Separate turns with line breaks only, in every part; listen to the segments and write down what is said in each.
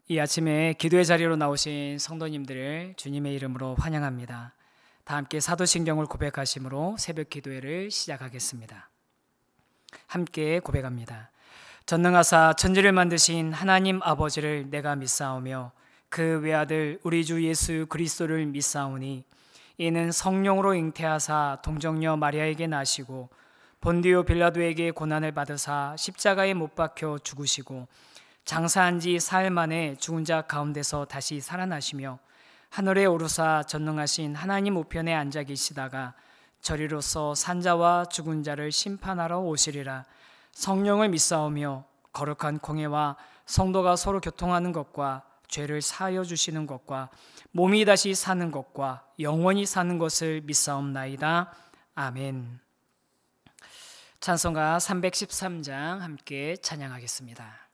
이 아침에 기도의 자리로 나오신 성도님들을 주님의 이름으로 환영합니다. 다 함께 사도신경을 고백하심으로 새벽 기도회를 시작하겠습니다. 함께 고백합니다. 전능하사 천지를 만드신 하나님 아버지를 내가 믿사오며 그 외아들 우리 주 예수 그리스도를 믿사오니 이는 성령으로 잉태하사 동정녀 마리아에게 나시고 본디오 빌라도에게 고난을 받으사 십자가에 못 박혀 죽으시고 장사한 지 사흘 만에 죽은 자 가운데서 다시 살아나시며 하늘에 오르사 전능하신 하나님 우편에 앉아 계시다가 저리로서 산자와 죽은 자를 심판하러 오시리라. 성령을 믿사오며 거룩한 공회와 성도가 서로 교통하는 것과 죄를 사하여 주시는 것과 몸이 다시 사는 것과 영원히 사는 것을 믿사옵나이다. 아멘. 찬송가 313장 함께 찬양하겠습니다.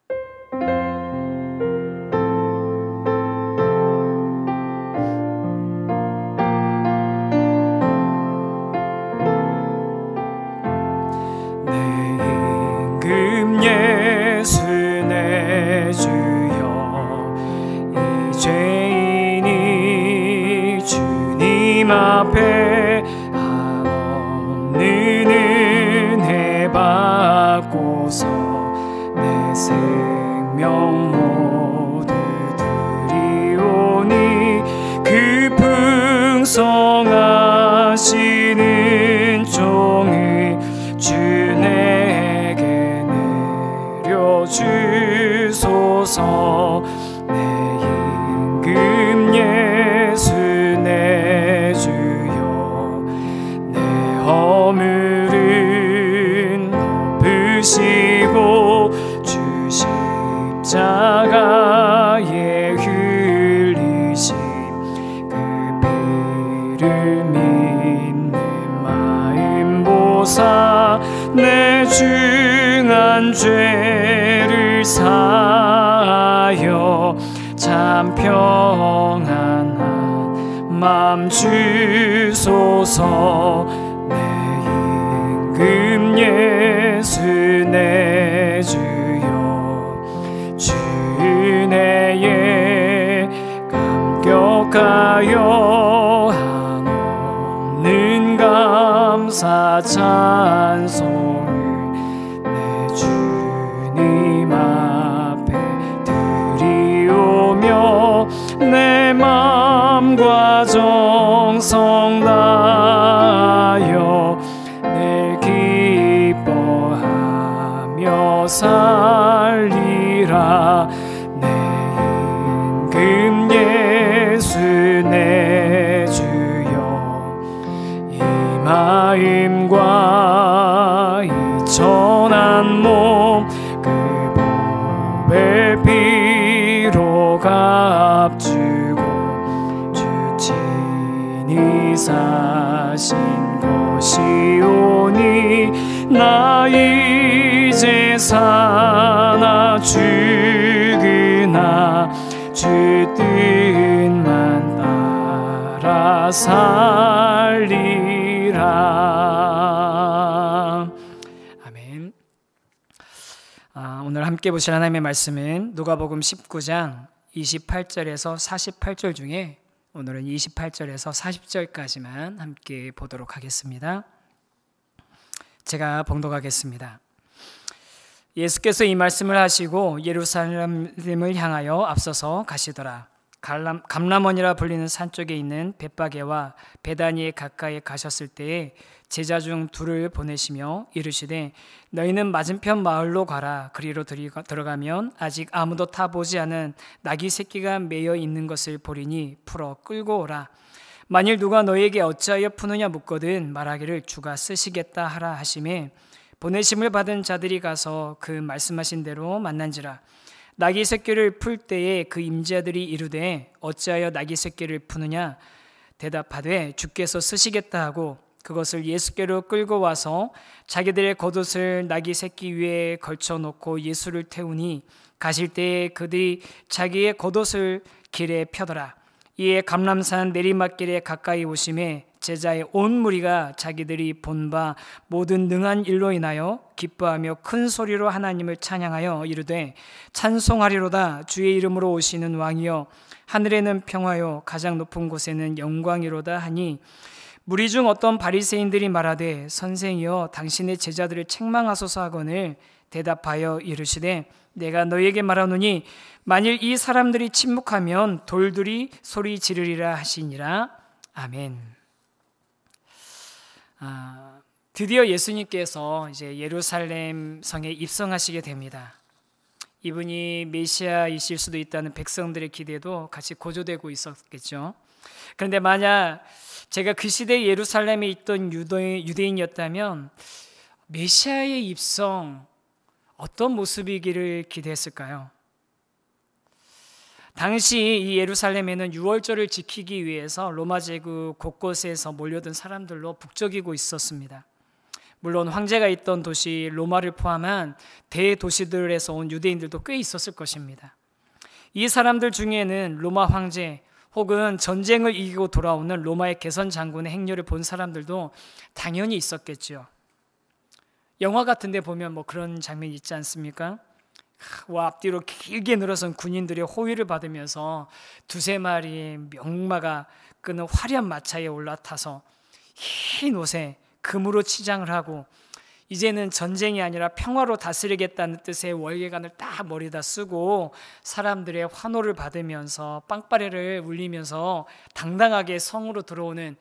예수 내 주여 이 죄인이 주님 앞에 한없는 은혜 받고서 내 생명 모두 드리오니 그 풍성하시는 종이 주내 주소서. 내 임금 예수 내 주여 내 허물은 덮으시고 주 십자가에 흘리신 그 피를 믿는 마음 보사 내 중한 죄를 사하여 참 평안한 맘 주소서. 내 임금 예수 내 주여 주 은혜에 감격하여 한없는 감사 찬송을 내 주님 앞에 드리오며 내 맘과 정성 다하여 늘 기뻐하며 살리라. 내 임금 예수 내 주여 이 마음과 이 천한 몸 그 보배 피로 값주고 주 친히 사신 것이오니 나 이제 사나 죽으나 주 뜻만 따라 살리라. 아멘. 오늘 함께 보실 하나님의 말씀은 누가복음 19장 28절에서 48절 중에 오늘은 28절에서 40절까지만 함께 보도록 하겠습니다. 제가 봉독하겠습니다. 예수께서 이 말씀을 하시고 예루살렘을 향하여 앞서서 가시더라. 감람원이라 불리는 산 쪽에 있는 벳바게와 베다니에 가까이 가셨을 때에 제자 중 둘을 보내시며 이르시되 너희는 맞은편 마을로 가라. 그리로 들어가면 아직 아무도 타보지 않은 나귀 새끼가 매여 있는 것을 보리니 풀어 끌고 오라. 만일 누가 너희에게 어찌하여 푸느냐 묻거든 말하기를 주가 쓰시겠다 하라 하시매 보내심을 받은 자들이 가서 그 말씀하신 대로 만난지라. 나귀 새끼를 풀 때에 그 임자들이 이르되 어찌하여 나귀 새끼를 푸느냐 대답하되 주께서 쓰시겠다 하고 그것을 예수께로 끌고 와서 자기들의 겉옷을 나귀 새끼 위에 걸쳐놓고 예수를 태우니 가실 때에 그들이 자기의 겉옷을 길에 펴더라. 이에 감람산 내리막길에 가까이 오심에 제자의 온 무리가 자기들이 본 바 모든 능한 일로 인하여 기뻐하며 큰 소리로 하나님을 찬양하여 이르되 찬송하리로다. 주의 이름으로 오시는 왕이여 하늘에는 평화요 가장 높은 곳에는 영광이로다 하니 무리 중 어떤 바리새인들이 말하되 선생이여 당신의 제자들을 책망하소서 하거늘 대답하여 이르시되 내가 너희에게 말하노니 만일 이 사람들이 침묵하면 돌들이 소리 지르리라 하시니라. 아멘. 드디어 예수님께서 이제 예루살렘 성에 입성하시게 됩니다. 이분이 메시아이실 수도 있다는 백성들의 기대도 같이 고조되고 있었겠죠. 그런데 만약 제가 그 시대에 예루살렘에 있던 유대인이었다면 메시아의 입성 어떤 모습이기를 기대했을까요? 당시 이 예루살렘에는 유월절을 지키기 위해서 로마 제국 곳곳에서 몰려든 사람들로 북적이고 있었습니다. 물론 황제가 있던 도시 로마를 포함한 대도시들에서 온 유대인들도 꽤 있었을 것입니다. 이 사람들 중에는 로마 황제 혹은 전쟁을 이기고 돌아오는 로마의 개선 장군의 행렬을 본 사람들도 당연히 있었겠죠. 영화 같은 데 보면 뭐 그런 장면이 있지 않습니까? 앞뒤로 길게 늘어선 군인들의 호위를 받으면서 두세 마리의 명마가 끄는 화려한 마차에 올라타서 흰 옷에 금으로 치장을 하고 이제는 전쟁이 아니라 평화로 다스리겠다는 뜻의 월계관을 딱 머리에다 쓰고 사람들의 환호를 받으면서 빵빠레를 울리면서 당당하게 성으로 들어오는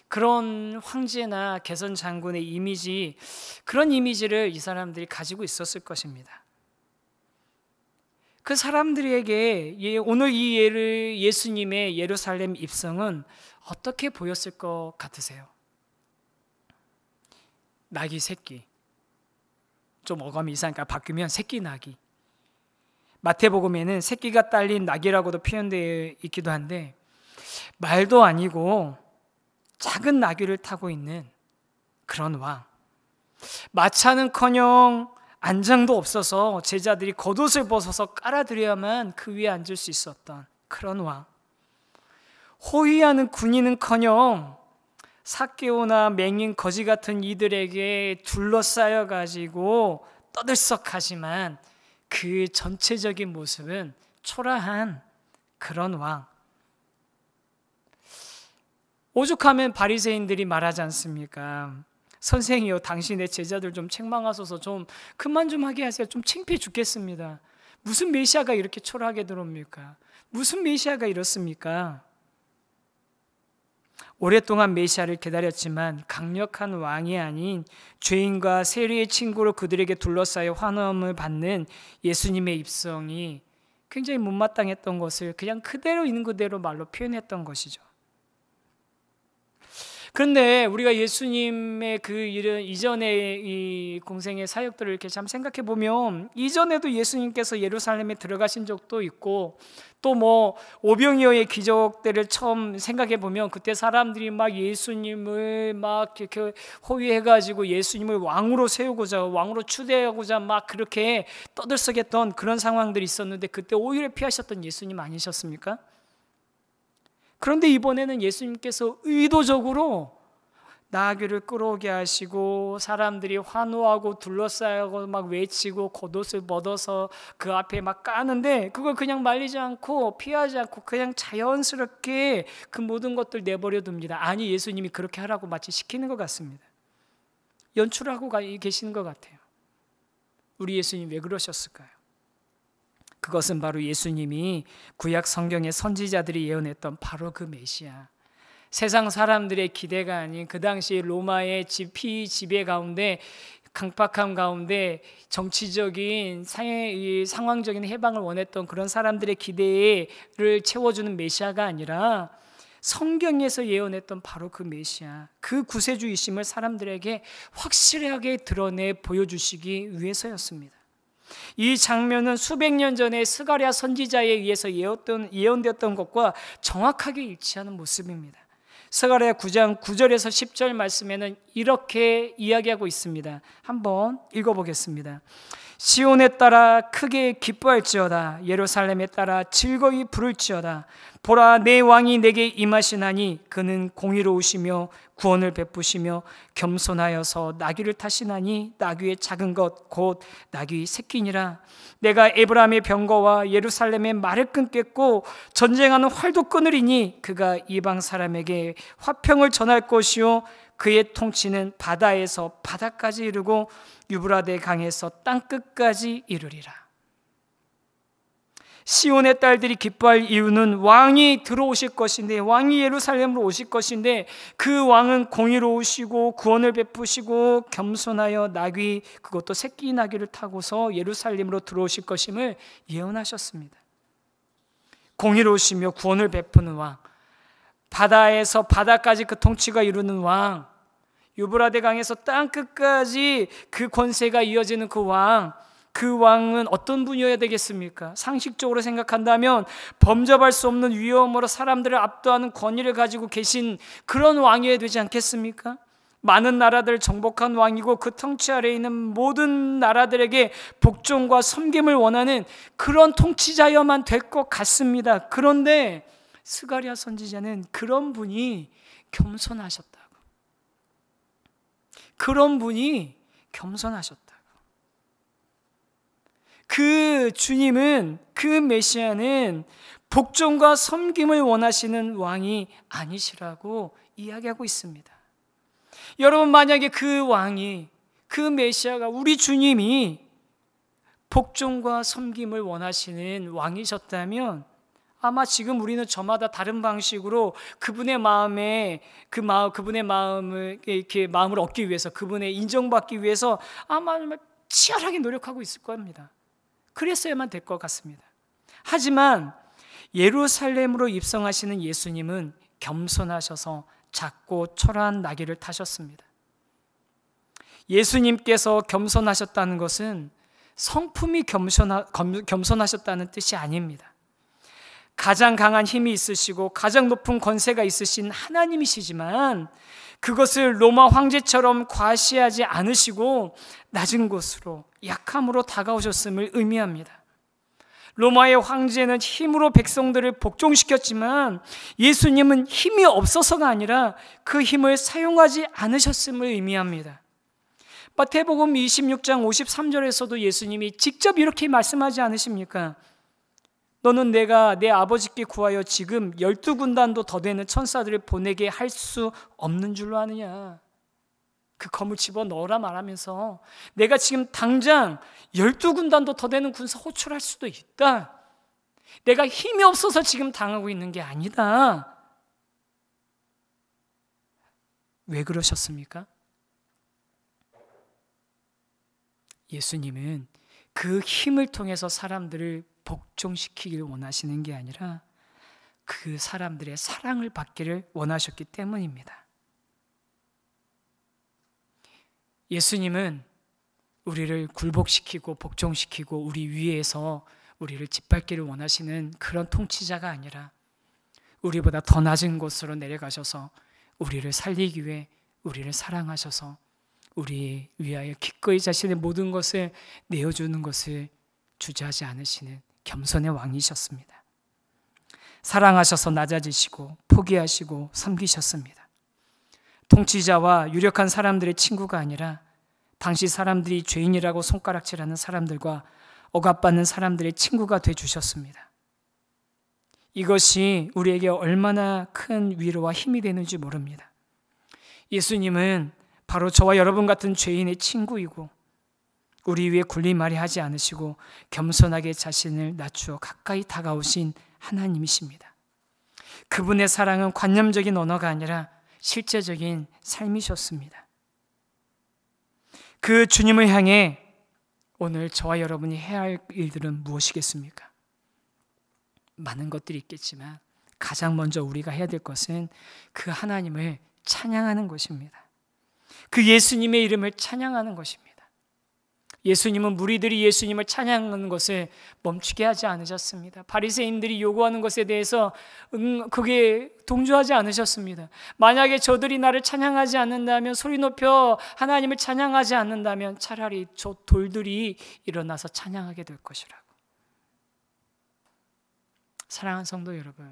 그런 황제나 개선 장군의 이미지, 그런 이미지를 이 사람들이 가지고 있었을 것입니다. 그 사람들에게 오늘 이 예수님의 예루살렘 입성은 어떻게 보였을 것 같으세요? 낙이 새끼, 좀 어감이 이상하니까 바뀌면 새끼 낙이. 마태복음에는 새끼가 딸린 낙이라고도 표현되어 있기도 한데 말도 아니고 작은 나귀를 타고 있는 그런 왕. 마차는커녕 안장도 없어서 제자들이 겉옷을 벗어서 깔아드려야만 그 위에 앉을 수 있었던 그런 왕. 호위하는 군인은커녕 삭개오나 맹인 거지 같은 이들에게 둘러싸여 가지고 떠들썩하지만 그 전체적인 모습은 초라한 그런 왕. 오죽하면 바리새인들이 말하지 않습니까? 선생이요, 당신의 제자들 좀 책망하소서, 좀 그만 좀 하게 하세요. 좀 창피해 죽겠습니다. 무슨 메시아가 이렇게 초라하게 들어옵니까? 무슨 메시아가 이렇습니까? 오랫동안 메시아를 기다렸지만 강력한 왕이 아닌 죄인과 세리의 친구로 그들에게 둘러싸여 환호함을 받는 예수님의 입성이 굉장히 못마땅했던 것을 그냥 그대로 있는 그대로 말로 표현했던 것이죠. 그런데 우리가 예수님의 그 일은 이전의 이 공생의 사역들을 이렇게 참 생각해 보면 이전에도 예수님께서 예루살렘에 들어가신 적도 있고 또 뭐 오병이어의 기적들을 처음 생각해 보면 그때 사람들이 막 예수님을 막 이렇게 호위해 가지고 예수님을 왕으로 세우고자 왕으로 추대하고자 막 그렇게 떠들썩했던 그런 상황들이 있었는데 그때 오히려 피하셨던 예수님 아니셨습니까? 그런데 이번에는 예수님께서 의도적으로 나귀를 끌어오게 하시고 사람들이 환호하고 둘러싸고 막 외치고 겉옷을 벗어서 그 앞에 막 까는데 그걸 그냥 말리지 않고 피하지 않고 그냥 자연스럽게 그 모든 것들 내버려 둡니다. 아니, 예수님이 그렇게 하라고 마치 시키는 것 같습니다. 연출하고 계시는 것 같아요. 우리 예수님 왜 그러셨을까요? 그것은 바로 예수님이 구약 성경의 선지자들이 예언했던 바로 그 메시아, 세상 사람들의 기대가 아닌 그 당시 로마의 지배 가운데 강팍함 가운데 정치적인 상황적인 해방을 원했던 그런 사람들의 기대를 채워주는 메시아가 아니라 성경에서 예언했던 바로 그 메시아, 그 구세주이심을 사람들에게 확실하게 드러내 보여주시기 위해서였습니다. 이 장면은 수백 년 전에 스가랴 선지자에 의해서 예언되었던 것과 정확하게 일치하는 모습입니다. 스가랴 9장 9절에서 10절 말씀에는 이렇게 이야기하고 있습니다. 한번 읽어보겠습니다. 시온에 따라 크게 기뻐할지어다. 예루살렘에 따라 즐거이 부를지어다. 보라, 내 왕이 내게 임하시나니 그는 공의로우시며 구원을 베푸시며 겸손하여서 나귀를 타시나니 나귀의 작은 것 곧 나귀 새끼니라. 내가 에브라임의 병거와 예루살렘의 말을 끊겠고 전쟁하는 활도 끊으리니 그가 이방 사람에게 화평을 전할 것이요 그의 통치는 바다에서 바다까지 이르고 유브라데 강에서 땅끝까지 이르리라. 시온의 딸들이 기뻐할 이유는 왕이 들어오실 것인데, 왕이 예루살렘으로 오실 것인데, 그 왕은 공의로우시고 구원을 베푸시고 겸손하여 나귀, 그것도 새끼 나귀를 타고서 예루살렘으로 들어오실 것임을 예언하셨습니다. 공의로우시며 구원을 베푸는 왕, 바다에서 바다까지 그 통치가 이루는 왕, 유브라데 강에서 땅끝까지 그 권세가 이어지는 그 왕, 그 왕은 어떤 분이어야 되겠습니까? 상식적으로 생각한다면 범접할 수 없는 위엄으로 사람들을 압도하는 권위를 가지고 계신 그런 왕이어야 되지 않겠습니까? 많은 나라들을 정복한 왕이고 그 통치 아래에 있는 모든 나라들에게 복종과 섬김을 원하는 그런 통치자여만 될 것 같습니다. 그런데 스가랴 선지자는 그런 분이 겸손하셨다고. 그런 분이 겸손하셨다고. 그 주님은, 그 메시아는 복종과 섬김을 원하시는 왕이 아니시라고 이야기하고 있습니다. 여러분, 만약에 그 왕이, 그 메시아가, 우리 주님이 복종과 섬김을 원하시는 왕이셨다면 아마 지금 우리는 저마다 다른 방식으로 그분의 마음에 그분의 마음을 얻기 위해서, 그분의 인정받기 위해서 아마 치열하게 노력하고 있을 겁니다. 그랬어야만 될 것 같습니다. 하지만 예루살렘으로 입성하시는 예수님은 겸손하셔서 작고 초라한 나귀를 타셨습니다. 예수님께서 겸손하셨다는 것은 성품이 겸손하셨다는 뜻이 아닙니다. 가장 강한 힘이 있으시고 가장 높은 권세가 있으신 하나님이시지만 그것을 로마 황제처럼 과시하지 않으시고 낮은 곳으로, 약함으로 다가오셨음을 의미합니다. 로마의 황제는 힘으로 백성들을 복종시켰지만 예수님은 힘이 없어서가 아니라 그 힘을 사용하지 않으셨음을 의미합니다. 마태복음 26장 53절에서도 예수님이 직접 이렇게 말씀하지 않으십니까? 너는 내가 내 아버지께 구하여 지금 12군단도 더 되는 천사들을 보내게 할 수 없는 줄로 아느냐? 그 검을 집어넣으라 말하면서 내가 지금 당장 12군단도 더 되는 군사 호출할 수도 있다. 내가 힘이 없어서 지금 당하고 있는 게 아니다. 왜 그러셨습니까? 예수님은 그 힘을 통해서 사람들을 복종시키기를 원하시는 게 아니라 그 사람들의 사랑을 받기를 원하셨기 때문입니다. 예수님은 우리를 굴복시키고 복종시키고 우리 위에서 우리를 짓밟기를 원하시는 그런 통치자가 아니라 우리보다 더 낮은 곳으로 내려가셔서 우리를 살리기 위해 우리를 사랑하셔서 우리 위하여 기꺼이 자신의 모든 것을 내어주는 것을 주저하지 않으시는 겸손의 왕이셨습니다. 사랑하셔서 낮아지시고 포기하시고 섬기셨습니다. 통치자와 유력한 사람들의 친구가 아니라 당시 사람들이 죄인이라고 손가락질하는 사람들과 억압받는 사람들의 친구가 되주셨습니다. 이것이 우리에게 얼마나 큰 위로와 힘이 되는지 모릅니다. 예수님은 바로 저와 여러분 같은 죄인의 친구이고 우리 위에 군림말이 하지 않으시고 겸손하게 자신을 낮추어 가까이 다가오신 하나님이십니다. 그분의 사랑은 관념적인 언어가 아니라 실제적인 삶이셨습니다. 그 주님을 향해 오늘 저와 여러분이 해야 할 일들은 무엇이겠습니까? 많은 것들이 있겠지만 가장 먼저 우리가 해야 될 것은 그 하나님을 찬양하는 것입니다. 그 예수님의 이름을 찬양하는 것입니다. 예수님은 무리들이 예수님을 찬양하는 것을 멈추게 하지 않으셨습니다. 바리새인들이 요구하는 것에 대해서 그게 동조하지 않으셨습니다. 만약에 저들이 나를 찬양하지 않는다면, 소리 높여 하나님을 찬양하지 않는다면 차라리 저 돌들이 일어나서 찬양하게 될 것이라고. 사랑하는 성도 여러분,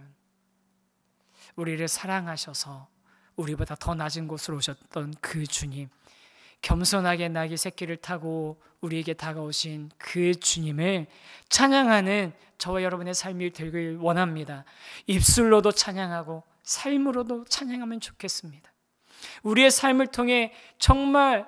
우리를 사랑하셔서 우리보다 더 낮은 곳으로 오셨던 그 주님, 겸손하게 나귀 새끼를 타고 우리에게 다가오신 그 주님을 찬양하는 저와 여러분의 삶이 되길 원합니다. 입술로도 찬양하고 삶으로도 찬양하면 좋겠습니다. 우리의 삶을 통해 정말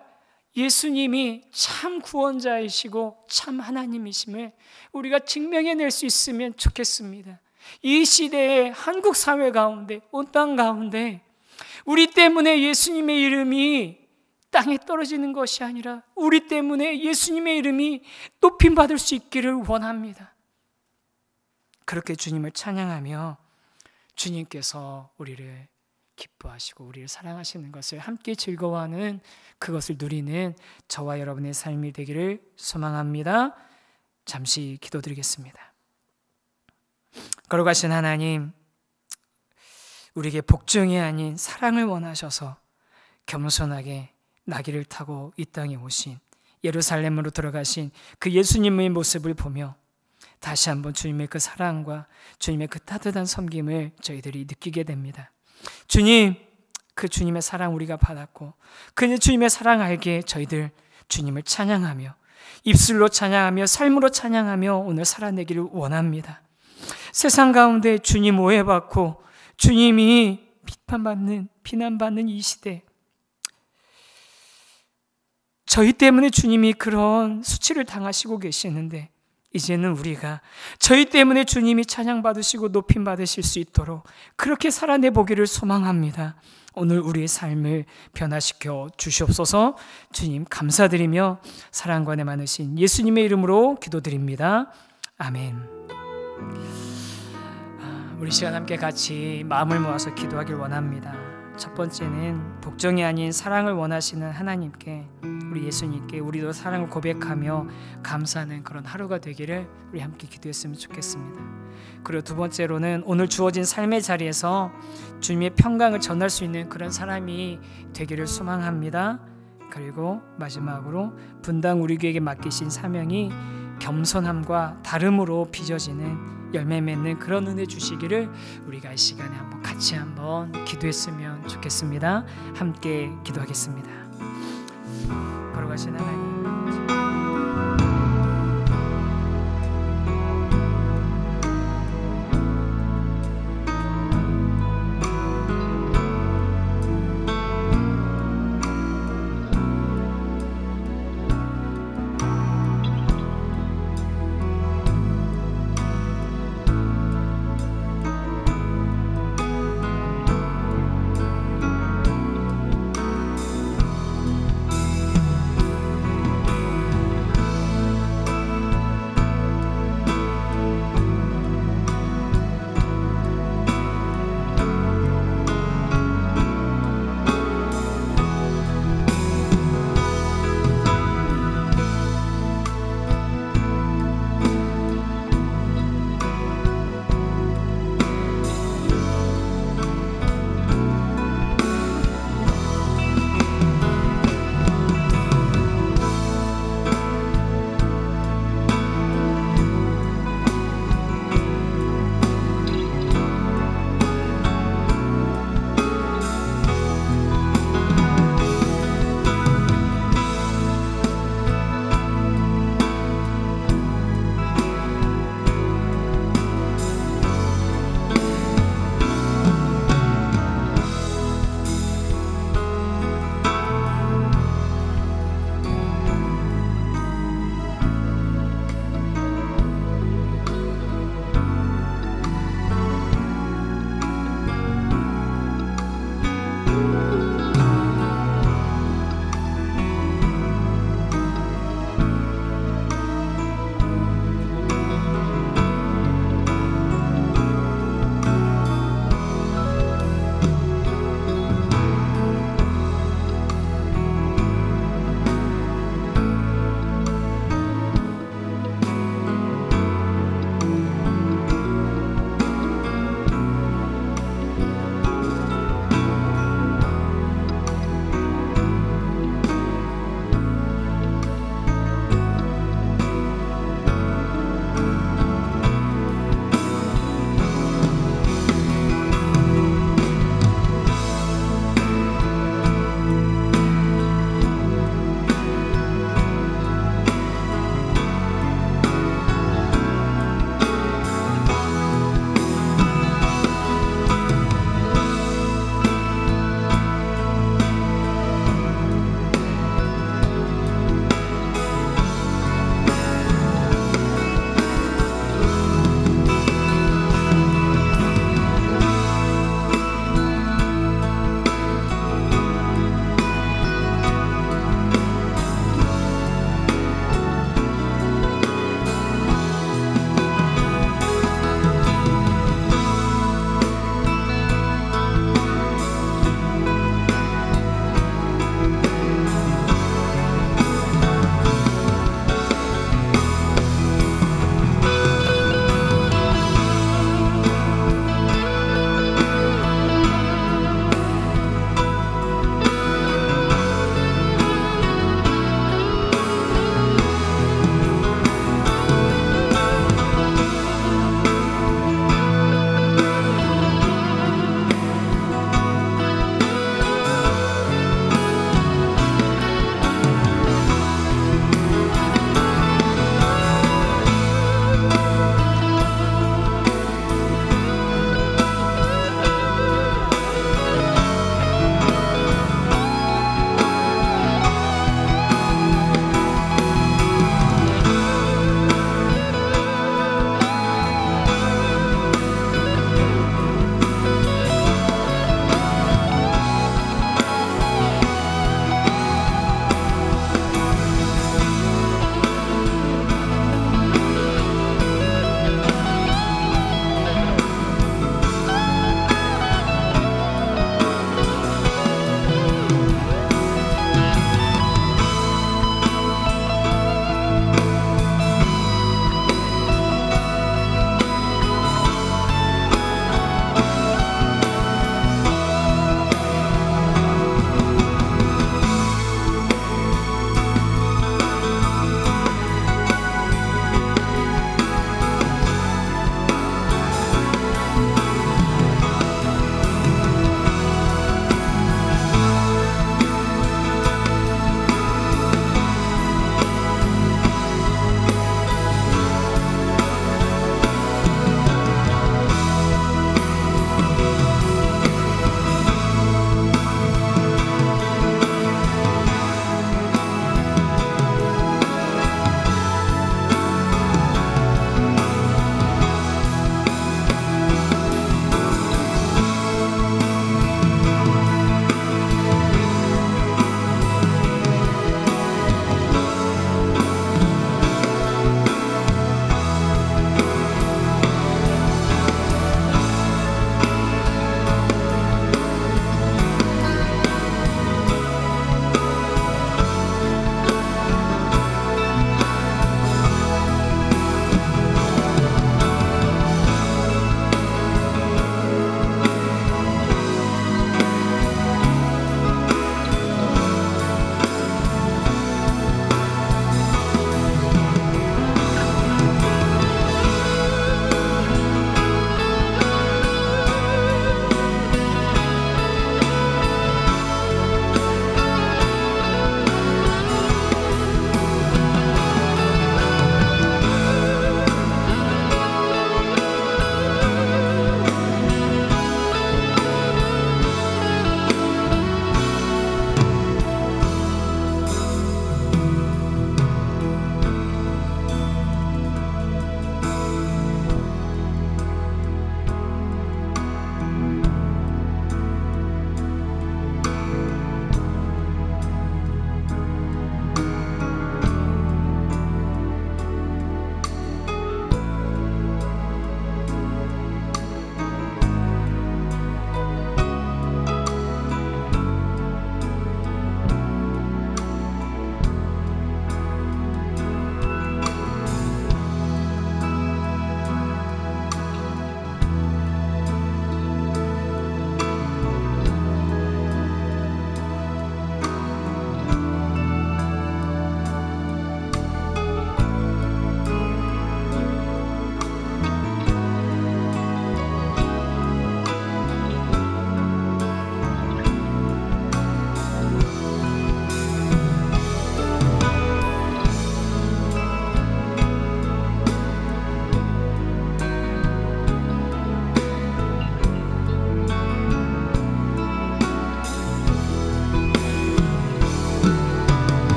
예수님이 참 구원자이시고 참 하나님이심을 우리가 증명해낼 수 있으면 좋겠습니다. 이 시대의 한국 사회 가운데, 온 땅 가운데 우리 때문에 예수님의 이름이 땅에 떨어지는 것이 아니라 우리 때문에 예수님의 이름이 높임받을 수 있기를 원합니다. 그렇게 주님을 찬양하며 주님께서 우리를 기뻐하시고 우리를 사랑하시는 것을 함께 즐거워하는, 그것을 누리는 저와 여러분의 삶이 되기를 소망합니다. 잠시 기도드리겠습니다. 거룩하신 하나님, 우리에게 복종이 아닌 사랑을 원하셔서 겸손하게 나귀를 타고 이 땅에 오신, 예루살렘으로 들어가신 그 예수님의 모습을 보며 다시 한번 주님의 그 사랑과 주님의 그 따뜻한 섬김을 저희들이 느끼게 됩니다. 주님, 그 주님의 사랑 우리가 받았고 그 주님의 사랑 알기에 저희들 주님을 찬양하며 입술로 찬양하며 삶으로 찬양하며 오늘 살아내기를 원합니다. 세상 가운데 주님 오해받고 주님이 비난받는 이 시대, 저희 때문에 주님이 그런 수치를 당하시고 계시는데 이제는 우리가 저희 때문에 주님이 찬양받으시고 높임받으실 수 있도록 그렇게 살아내 보기를 소망합니다. 오늘 우리의 삶을 변화시켜 주시옵소서. 주님 감사드리며 사랑과 은혜 많으신 예수님의 이름으로 기도드립니다. 아멘. 우리 시간 함께 같이 마음을 모아서 기도하길 원합니다. 첫 번째는 복종이 아닌 사랑을 원하시는 하나님께, 우리 예수님께 우리도 사랑을 고백하며 감사하는 그런 하루가 되기를 우리 함께 기도했으면 좋겠습니다. 그리고 두 번째로는 오늘 주어진 삶의 자리에서 주님의 평강을 전할 수 있는 그런 사람이 되기를 소망합니다. 그리고 마지막으로 분당 우리교회에게 맡기신 사명이 겸손함과 다름으로 빚어지는 열매 맺는 그런 은혜 주시기를 우리가 이 시간에 같이 한번 기도했으면 좋겠습니다. 함께 기도하겠습니다. 거룩하신 하나님,